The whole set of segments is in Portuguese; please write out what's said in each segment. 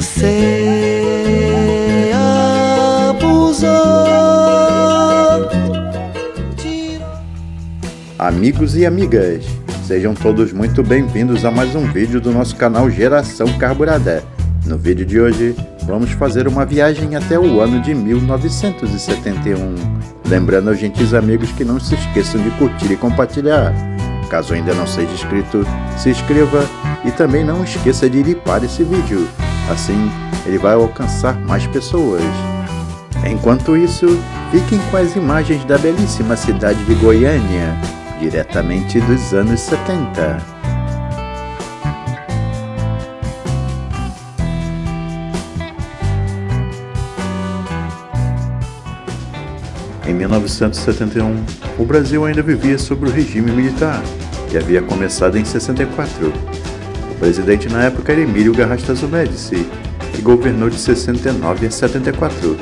você abusou. Amigos e amigas, sejam todos muito bem-vindos a mais um vídeo do nosso canal Geração Carburada. No vídeo de hoje, vamos fazer uma viagem até o ano de 1971. Lembrando aos gentis amigos que não se esqueçam de curtir e compartilhar. Caso ainda não seja inscrito, se inscreva e também não esqueça de lipar esse vídeo. Assim, ele vai alcançar mais pessoas. Enquanto isso, fiquem com as imagens da belíssima cidade de Goiânia, diretamente dos anos 70. Em 1971, o Brasil ainda vivia sob o regime militar, que havia começado em 64. O presidente na época era Emílio Garrastazu Médici, que governou de 69 a 74.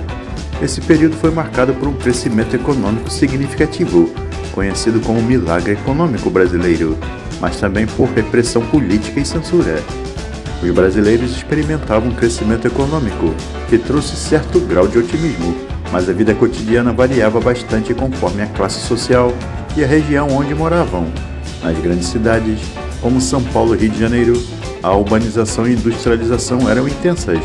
Esse período foi marcado por um crescimento econômico significativo, conhecido como milagre econômico brasileiro, mas também por repressão política e censura. Os brasileiros experimentavam um crescimento econômico que trouxe certo grau de otimismo, mas a vida cotidiana variava bastante conforme a classe social e a região onde moravam. Nas grandes cidades, como São Paulo e Rio de Janeiro, a urbanização e industrialização eram intensas,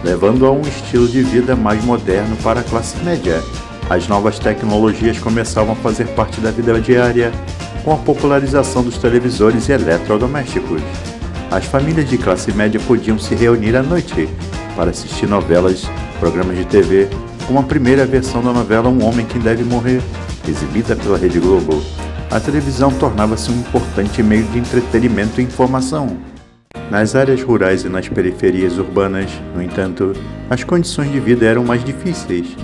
levando a um estilo de vida mais moderno para a classe média. As novas tecnologias começavam a fazer parte da vida diária, com a popularização dos televisores e eletrodomésticos. As famílias de classe média podiam se reunir à noite para assistir novelas, programas de TV, como a primeira versão da novela Um Homem que Deve Morrer, exibida pela Rede Globo. A televisão tornava-se um importante meio de entretenimento e informação. Nas áreas rurais e nas periferias urbanas, no entanto, as condições de vida eram mais difíceis.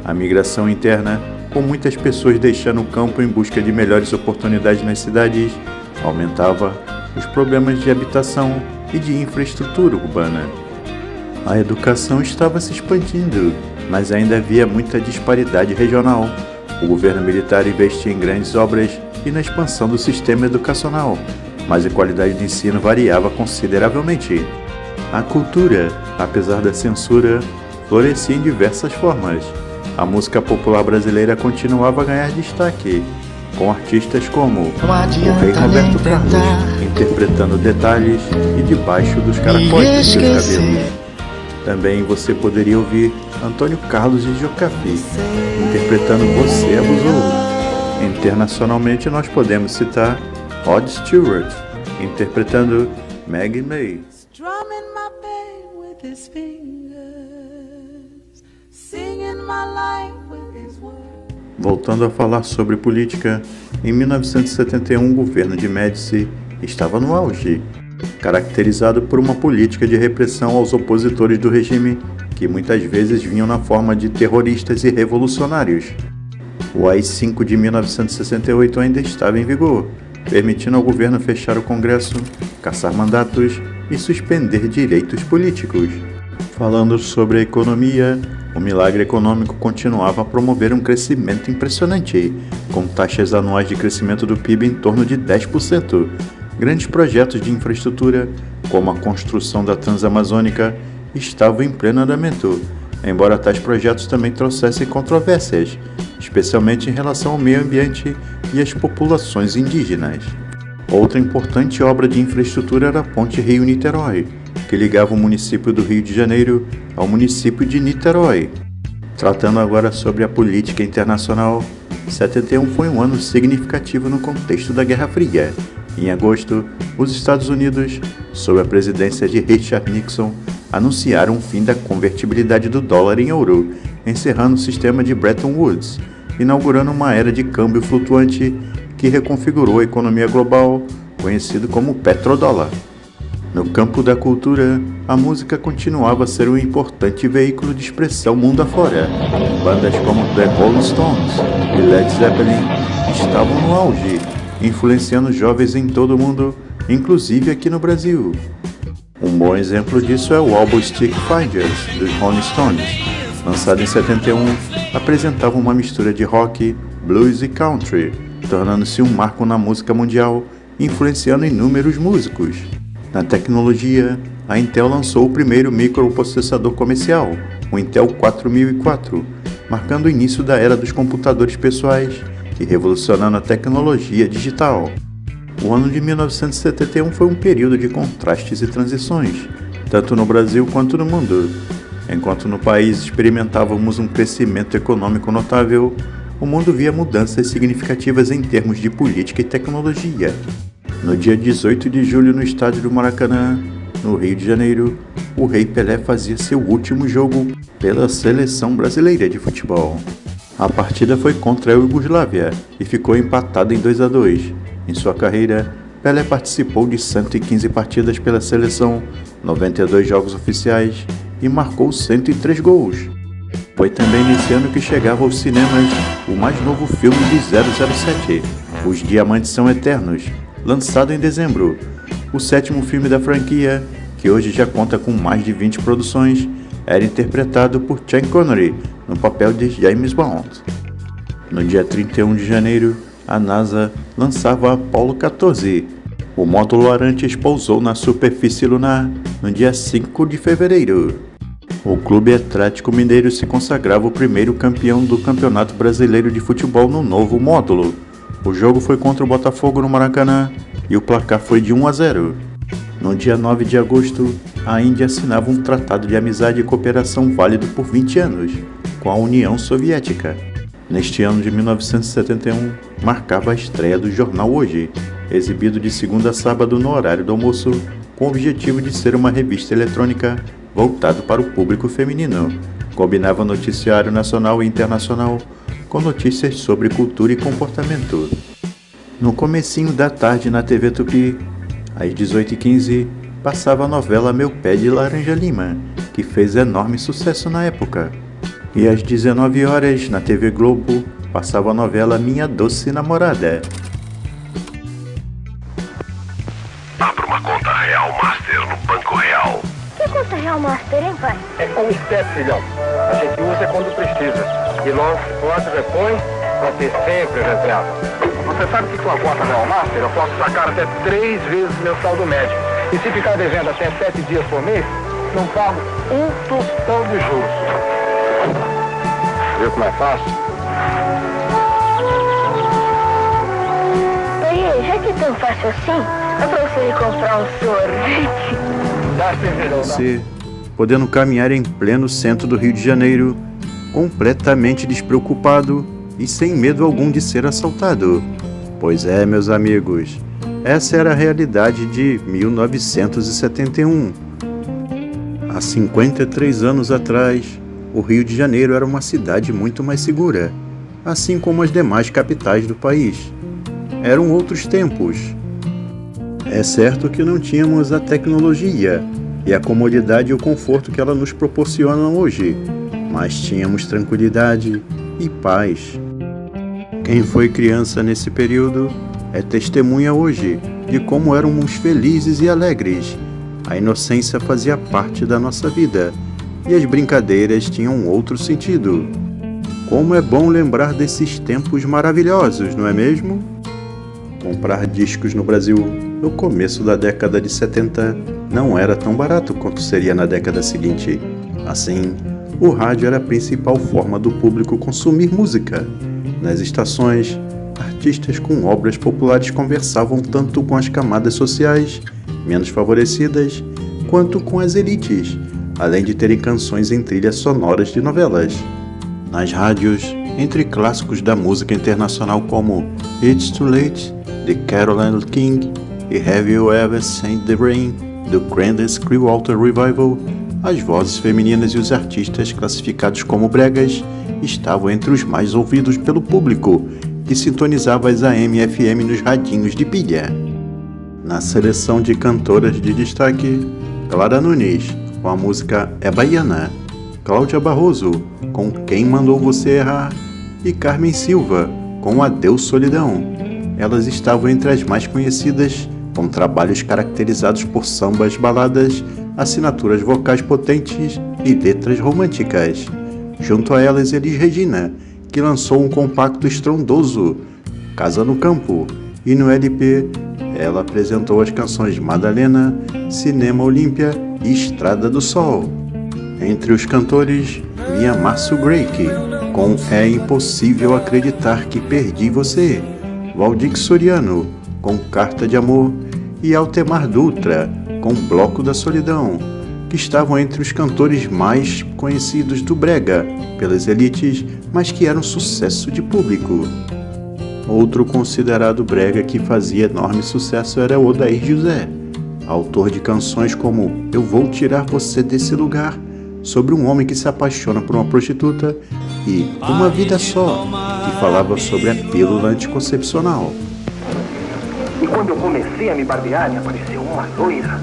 A migração interna, com muitas pessoas deixando o campo em busca de melhores oportunidades nas cidades, aumentava os problemas de habitação e de infraestrutura urbana. A educação estava se expandindo, mas ainda havia muita disparidade regional. O governo militar investia em grandes obras e na expansão do sistema educacional, mas a qualidade de ensino variava consideravelmente. A cultura, apesar da censura, florescia em diversas formas. A música popular brasileira continuava a ganhar destaque, com artistas como o rei Roberto Carlos, interpretando Detalhes e Debaixo dos Caracóis dos Seus Cabelos. Também você poderia ouvir Antônio Carlos de Jocafi, interpretando Você Abusou. Internacionalmente nós podemos citar Rod Stewart, interpretando Maggie May. Voltando a falar sobre política, em 1971 o governo de Médici estava no auge, caracterizado por uma política de repressão aos opositores do regime, que muitas vezes vinham na forma de terroristas e revolucionários. O AI-5 de 1968 ainda estava em vigor, permitindo ao governo fechar o Congresso, caçar mandatos e suspender direitos políticos. Falando sobre a economia, o milagre econômico continuava a promover um crescimento impressionante, com taxas anuais de crescimento do PIB em torno de 10%. Grandes projetos de infraestrutura, como a construção da Transamazônica, estavam em pleno andamento, embora tais projetos também trouxessem controvérsias, especialmente em relação ao meio ambiente e às populações indígenas. Outra importante obra de infraestrutura era a Ponte Rio-Niterói, que ligava o município do Rio de Janeiro ao município de Niterói. Tratando agora sobre a política internacional, 71 foi um ano significativo no contexto da Guerra Fria. Em agosto, os Estados Unidos, sob a presidência de Richard Nixon, anunciaram o fim da convertibilidade do dólar em euro, encerrando o sistema de Bretton Woods, inaugurando uma era de câmbio flutuante que reconfigurou a economia global, conhecido como petrodólar. No campo da cultura, a música continuava a ser um importante veículo de expressão mundo afora. Bandas como The Rolling Stones e Led Zeppelin estavam no auge, influenciando jovens em todo o mundo, inclusive aqui no Brasil. Um bom exemplo disso é o álbum Stick Fighters, dos Rolling Stones, lançado em 71, apresentava uma mistura de rock, blues e country, tornando-se um marco na música mundial, influenciando inúmeros músicos. Na tecnologia, a Intel lançou o primeiro microprocessador comercial, o Intel 4004, marcando o início da era dos computadores pessoais e revolucionando a tecnologia digital. O ano de 1971 foi um período de contrastes e transições, tanto no Brasil quanto no mundo. Enquanto no país experimentávamos um crescimento econômico notável, o mundo via mudanças significativas em termos de política e tecnologia. No dia 18 de julho, no estádio do Maracanã, no Rio de Janeiro, o Rei Pelé fazia seu último jogo pela seleção brasileira de futebol. A partida foi contra a Iugoslávia e ficou empatada em 2-2. Em sua carreira, Pelé participou de 115 partidas pela seleção, 92 jogos oficiais e marcou 103 gols. Foi também nesse ano que chegava aos cinemas o mais novo filme de 007, Os Diamantes São Eternos, lançado em dezembro. O sétimo filme da franquia, que hoje já conta com mais de 20 produções, era interpretado por Sean Connery no papel de James Bond. No dia 31 de janeiro, a NASA lançava Apollo 14. O módulo Arantes pousou na superfície lunar no dia 5 de fevereiro. O Clube Atlético Mineiro se consagrava o primeiro campeão do Campeonato Brasileiro de Futebol no novo módulo. O jogo foi contra o Botafogo no Maracanã e o placar foi de 1-0. No dia 9 de agosto, a Índia assinava um tratado de amizade e cooperação válido por 20 anos com a União Soviética. Neste ano de 1971, marcava a estreia do Jornal Hoje, exibido de segunda a sábado no horário do almoço, com o objetivo de ser uma revista eletrônica voltado para o público feminino. Combinava noticiário nacional e internacional com notícias sobre cultura e comportamento. No comecinho da tarde na TV Tupi, às 18h15, passava a novela Meu Pé de Laranja Lima, que fez enorme sucesso na época. E às 19 horas, na TV Globo, passava a novela Minha Doce Namorada. Abra uma conta Real Master no Banco Real. Que conta Real Master, hein, pai? É como step, filhão. A gente usa quando precisa. E logo se pode, repõe para ter sempre reserva. Você sabe que com a conta Real Master eu posso sacar até 3 vezes meu saldo médio. E se ficar devendo até 7 dias por mês, não pago um tostão de juros. Viu como é fácil? Pai, já que é tão fácil assim, é pra você ir comprar um sorvete. Você, podendo caminhar em pleno centro do Rio de Janeiro, completamente despreocupado e sem medo algum de ser assaltado. Pois é, meus amigos, essa era a realidade de 1971. Há 53 anos atrás, o Rio de Janeiro era uma cidade muito mais segura, assim como as demais capitais do país. Eram outros tempos. É certo que não tínhamos a tecnologia e a comodidade e o conforto que ela nos proporciona hoje, mas tínhamos tranquilidade e paz. Quem foi criança nesse período é testemunha hoje de como éramos felizes e alegres. A inocência fazia parte da nossa vida e as brincadeiras tinham outro sentido. Como é bom lembrar desses tempos maravilhosos, não é mesmo? Comprar discos no Brasil no começo da década de 70 não era tão barato quanto seria na década seguinte. Assim, o rádio era a principal forma do público consumir música. Nas estações, artistas com obras populares conversavam tanto com as camadas sociais menos favorecidas quanto com as elites, além de terem canções em trilhas sonoras de novelas. Nas rádios, entre clássicos da música internacional como It's Too Late, de Carole King, e Have You Ever Seen the Rain, do Creedence Clearwater Revival, as vozes femininas e os artistas classificados como bregas estavam entre os mais ouvidos pelo público, que sintonizava as AM e FM nos radinhos de pilha. Na seleção de cantoras de destaque, Clara Nunes, com a música É Baiana, Cláudia Barroso, com Quem Mandou Você Errar, e Carmen Silva, com Adeus Solidão. Elas estavam entre as mais conhecidas, com trabalhos caracterizados por sambas, baladas, assinaturas vocais potentes e letras românticas. Junto a elas, Elis Regina, que lançou um compacto estrondoso, Casa no Campo, e no LP ela apresentou as canções Madalena, Cinema Olímpia e Estrada do Sol. Entre os cantores, vinha Márcio Greik, com É Impossível Acreditar que Perdi Você, Valdir Soriano, com Carta de Amor, e Altemar Dutra, com Bloco da Solidão, que estavam entre os cantores mais conhecidos do brega pelas elites, mas que eram sucesso de público. Outro considerado brega que fazia enorme sucesso era Odair José, autor de canções como Eu Vou Tirar Você Desse Lugar, sobre um homem que se apaixona por uma prostituta, e Uma Vida Só, que falava sobre a pílula anticoncepcional. E quando eu comecei a me barbear, me apareceu uma loira.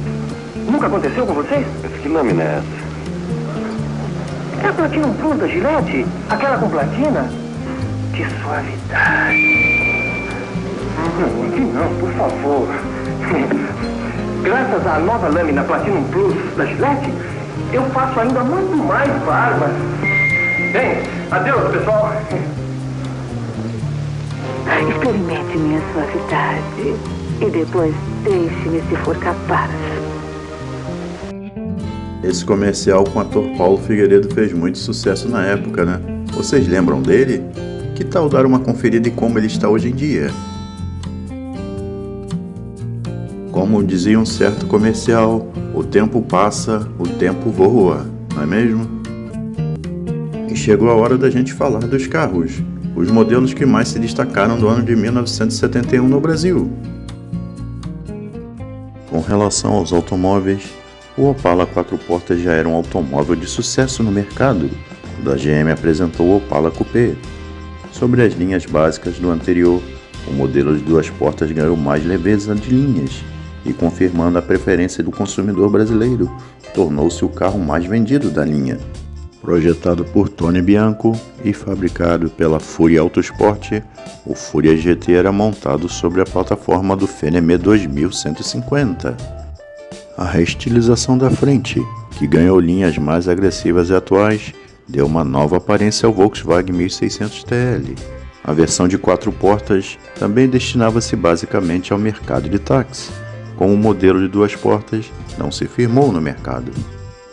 Nunca aconteceu com vocês? Que lâmina é essa? É a Platinum Plus da Gillette? Aquela com platina? Que suavidade. Aqui não, por favor. Graças à nova lâmina Platinum Plus da Gillette, eu faço ainda muito mais barba. Bem, adeus, pessoal. Experimente minha suavidade e depois deixe-me se for capaz. Esse comercial com o ator Paulo Figueiredo fez muito sucesso na época, né? Vocês lembram dele? Que tal dar uma conferida em como ele está hoje em dia? Como dizia um certo comercial, o tempo passa, o tempo voa, não é mesmo? E chegou a hora da gente falar dos carros, os modelos que mais se destacaram do ano de 1971 no Brasil. Com relação aos automóveis, o Opala 4 portas já era um automóvel de sucesso no mercado, quando a GM apresentou o Opala Coupé. Sobre as linhas básicas do anterior, o modelo de 2 portas ganhou mais leveza de linhas e, confirmando a preferência do consumidor brasileiro, tornou-se o carro mais vendido da linha. Projetado por Tony Bianco e fabricado pela Fúria Autosport, o Fúria GT era montado sobre a plataforma do Fenemé 2150. A reestilização da frente, que ganhou linhas mais agressivas e atuais, deu uma nova aparência ao Volkswagen 1600 TL. A versão de 4 portas também destinava-se basicamente ao mercado de táxi, como o modelo de 2 portas não se firmou no mercado.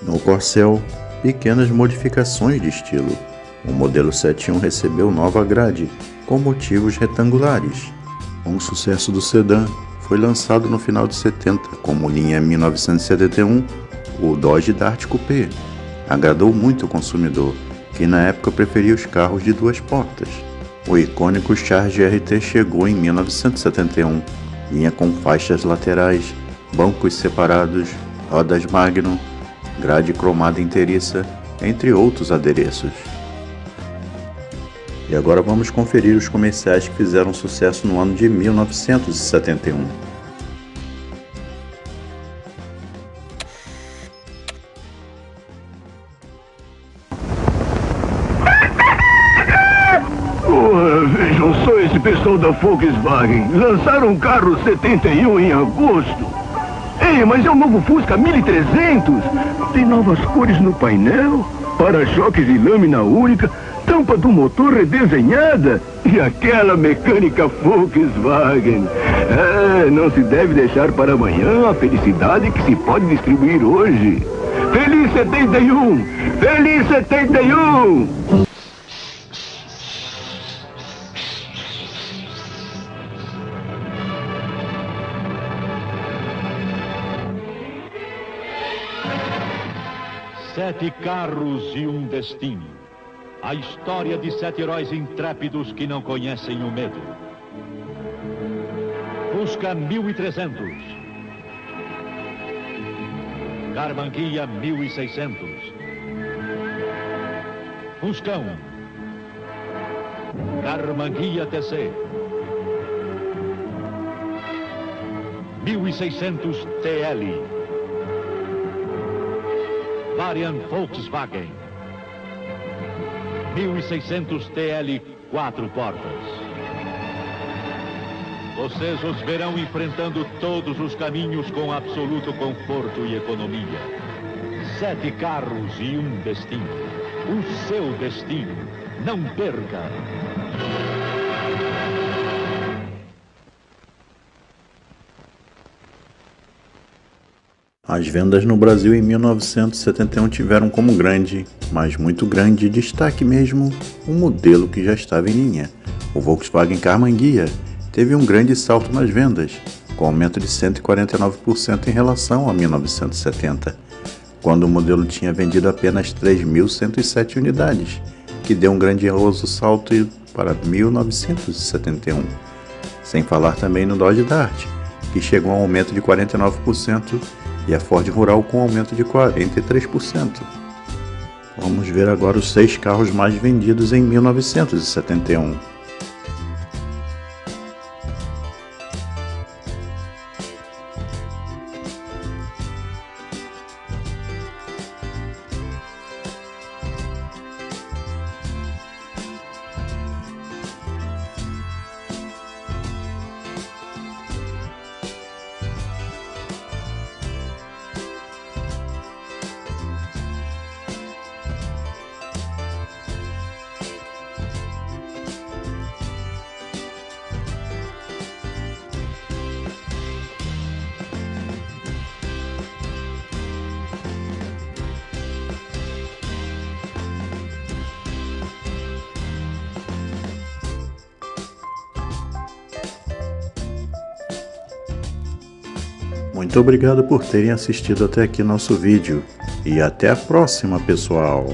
No Corcel, pequenas modificações de estilo. O modelo 71 recebeu nova grade, com motivos retangulares. Um sucesso do sedã, foi lançado no final de 70 como linha 1971, o Dodge Dart Coupé. Agradou muito o consumidor, que na época preferia os carros de 2 portas. O icônico Charge RT chegou em 1971, linha com faixas laterais, bancos separados, rodas Magnum, grade cromada inteiriça, entre outros adereços. E agora vamos conferir os comerciais que fizeram sucesso no ano de 1971. Vejam só esse pessoal da Volkswagen. Lançaram um carro 71 em agosto. Ei, mas é um novo Fusca 1300. Tem novas cores no painel, para-choques e lâmina única, tampa do motor redesenhada e aquela mecânica Volkswagen. Não se deve deixar para amanhã a felicidade que se pode distribuir hoje. Feliz 71! Feliz 71! Sete carros e um destino. A história de 7 heróis intrépidos que não conhecem o medo. Fusca 1300. Carmanguia 1600. Fuscão. Carmanguia TC. 1600 TL. Variant Volkswagen 1600 TL 4 portas. Vocês os verão enfrentando todos os caminhos com absoluto conforto e economia. 7 carros e um destino. O seu destino. Não perca! As vendas no Brasil em 1971 tiveram como grande, mas muito grande destaque mesmo, um modelo que já estava em linha. O Volkswagen Carmanguia teve um grande salto nas vendas, com aumento de 149% em relação a 1970, quando o modelo tinha vendido apenas 3.107 unidades, que deu um grandioso salto para 1971. Sem falar também no Dodge Dart, que chegou a um aumento de 49%, e a Ford Rural com aumento de 43%. Vamos ver agora os 6 carros mais vendidos em 1971. Muito obrigado por terem assistido até aqui nosso vídeo e até a próxima, pessoal!